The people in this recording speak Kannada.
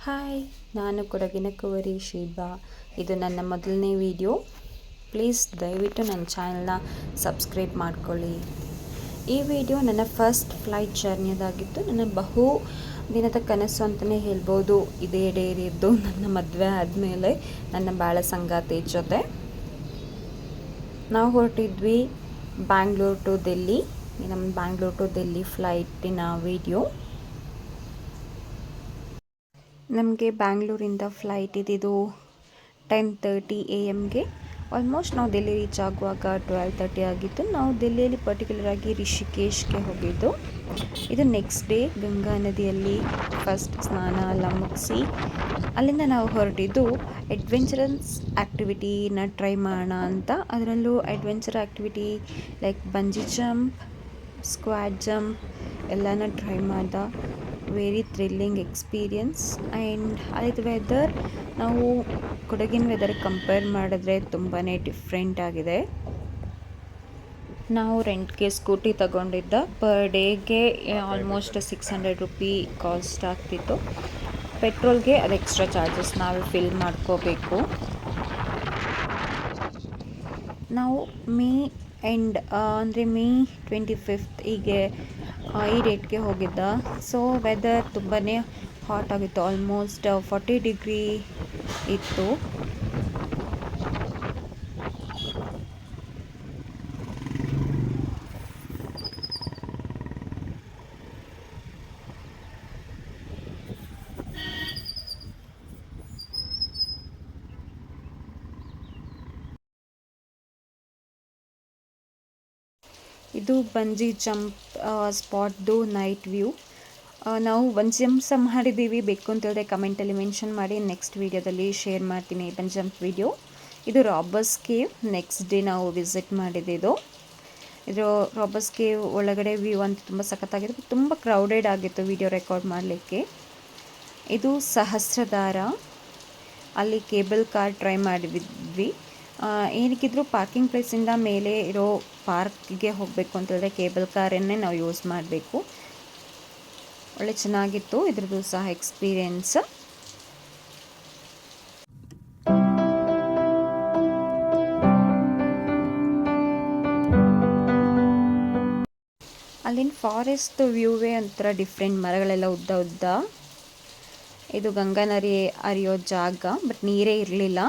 ಹಾಯ್, ನಾನು ಕೊಡಗಿನ ಕುವರಿ ಶೀಬಾ. ಇದು ನನ್ನ ಮೊದಲನೇ ವಿಡಿಯೋ. ಪ್ಲೀಸ್ ದಯವಿಟ್ಟು ನನ್ನ ಚಾನಲ್ನ ಸಬ್ಸ್ಕ್ರೈಬ್ ಮಾಡ್ಕೊಳ್ಳಿ. ಈ ವಿಡಿಯೋ ನನ್ನ ಫಸ್ಟ್ ಫ್ಲೈಟ್ ಜರ್ನಿಯದಾಗಿತ್ತು. ನನ್ನ ಬಹು ದಿನದ ಕನಸು ಅಂತಲೇ ಹೇಳ್ಬೋದು. ಇದೇ ಡೇರಿದ್ದು ನನ್ನ ಮದುವೆ ಆದಮೇಲೆ ನನ್ನ ಬಾಳ ಸಂಗಾತಿ ಜೊತೆ ನಾವು ಹೊರಟಿದ್ವಿ ಬ್ಯಾಂಗ್ಳೂರ್ ಟು ದಿಲ್ಲಿ. ನಮ್ಮ ಬ್ಯಾಂಗ್ಳೂರ್ ಟು ದಿಲ್ಲಿ ಫ್ಲೈಟಿನ ವಿಡಿಯೋ. ನಮಗೆ ಬ್ಯಾಂಗ್ಳೂರಿಂದ ಫ್ಲೈಟ್ ಇದ್ದಿದ್ದು 10:30 AM ಆಲ್ಮೋಸ್ಟ್ ನಾವು ದಿಲ್ಲಿ ರೀಚ್ ಆಗುವಾಗ 12:30 ಆಗಿತ್ತು. ನಾವು ದಿಲ್ಲಿಯಲ್ಲಿ ಪರ್ಟಿಕ್ಯುಲರ್ ಆಗಿ ರಿಷಿಕೇಶ್ಗೆ ಹೋಗಿದ್ದು. ಇದು ನೆಕ್ಸ್ಟ್ ಡೇ ಗಂಗಾ ನದಿಯಲ್ಲಿ ಫಸ್ಟ್ ಸ್ನಾನ ಎಲ್ಲ ಮುಗಿಸಿ ಅಲ್ಲಿಂದ ನಾವು ಹೊರಟಿದ್ದು ಅಡ್ವೆಂಚರಸ್ ಆ್ಯಕ್ಟಿವಿಟಿನ ಟ್ರೈ ಮಾಡೋಣ ಅಂತ. ಅದರಲ್ಲೂ ಅಡ್ವೆಂಚರ್ ಆ್ಯಕ್ಟಿವಿಟಿ ಲೈಕ್ ಬಂಜಿ ಜಂಪ್, ಸ್ಕ್ವಾಡ್ ಜಂಪ್ ಎಲ್ಲನೂ ಟ್ರೈ ಮಾಡ್ದೆ. Very thrilling experience. ಆ್ಯಂಡ್ ಅಲ್ಲಿದ್ದು ವೆದರ್ ನಾವು ಕೊಡಗಿನ ವೆದರ್ ಕಂಪೇರ್ ಮಾಡಿದ್ರೆ ತುಂಬಾ ಡಿಫ್ರೆಂಟ್ ಆಗಿದೆ. ನಾವು ರೆಂಟ್ಗೆ ಸ್ಕೂಟಿ ತಗೊಂಡಿದ್ದ. ಪರ್ ಡೇಗೆ ಆಲ್ಮೋಸ್ಟ್ 600 ರೂಪಿ ಕಾಸ್ಟ್ ಆಗ್ತಿತ್ತು. ಪೆಟ್ರೋಲ್ಗೆ ಅದು ಎಕ್ಸ್ಟ್ರಾ ಚಾರ್ಜಸ್ ನಾವೇ ಫಿಲ್ ಮಾಡ್ಕೋಬೇಕು. ನಾವು ಮೇ ಎಂಡ್ ಅಂದರೆ ಮೇ 25 ಈ ಡೇಟ್ಗೆ ಹೋಗಿದ್ದ. ಸೊ ವೆದರ್ ತುಂಬಾ ಹಾಟ್ ಆಗಿತ್ತು. ಆಲ್ಮೋಸ್ಟ್ 40 ಡಿಗ್ರಿ ಇತ್ತು. ಇದು ಬಂಜಿ ಜಂಪ್ ಸ್ಪಾಟ್ದು ನೈಟ್ ವ್ಯೂ. ನಾವು ಬಂಜಿ ಜಂಪ್ ಸಹ ಮಾಡಿದ್ದೀವಿ. ಬೇಕು ಅಂತ ಹೇಳಿದ್ರೆ ಕಮೆಂಟಲ್ಲಿ ಮೆನ್ಷನ್ ಮಾಡಿ. ನೆಕ್ಸ್ಟ್ ವೀಡಿಯೋದಲ್ಲಿ ಶೇರ್ ಮಾಡ್ತೀನಿ ಬಂಜಿ ಜಂಪ್ ವಿಡಿಯೋ. ಇದು ರಾಬರ್ಸ್ ಕೇವ್. ನೆಕ್ಸ್ಟ್ ಡೇ ನಾವು ವಿಸಿಟ್ ಮಾಡಿದ್ದು. ಇದು ರಾಬರ್ಸ್ ಕೇವ್ ಒಳಗಡೆ ವ್ಯೂ ಅಂತ ತುಂಬ ಸಖತ್ತಾಗಿತ್ತು. ತುಂಬ ಕ್ರೌಡೆಡ್ ಆಗಿತ್ತು ವಿಡಿಯೋ ರೆಕಾರ್ಡ್ ಮಾಡಲಿಕ್ಕೆ. ಇದು ಸಹಸ್ರಧಾರ. ಅಲ್ಲಿ ಕೇಬಲ್ ಕಾರ್ ಟ್ರೈ ಮಾಡಿದ್ವಿ. ಏನಕ್ಕಿದ್ರೂ ಪಾರ್ಕಿಂಗ್ ಪ್ಲೇಸಿಂದ ಮೇಲೆ ಇರೋ ಪಾರ್ಕ್ಗೆ ಹೋಗಬೇಕು ಅಂತಂದರೆ ಕೇಬಲ್ ಕಾರನ್ನೇ ನಾವು ಯೂಸ್ ಮಾಡಬೇಕು. ಒಳ್ಳೆ ಚೆನ್ನಾಗಿತ್ತು ಇದ್ರದ್ದು ಸಹ ಎಕ್ಸ್ಪೀರಿಯನ್ಸ್. ಅಲ್ಲಿನ ಫಾರೆಸ್ಟ್ ವ್ಯೂವೇ ಒಂಥರ ಡಿಫ್ರೆಂಟ್. ಮರಗಳೆಲ್ಲ ಉದ್ದ ಉದ್ದ. ಇದು ಗಂಗಾ ನದಿ ಹರಿಯೋ ಜಾಗ, ಬಟ್ ನೀರೇ ಇರಲಿಲ್ಲ.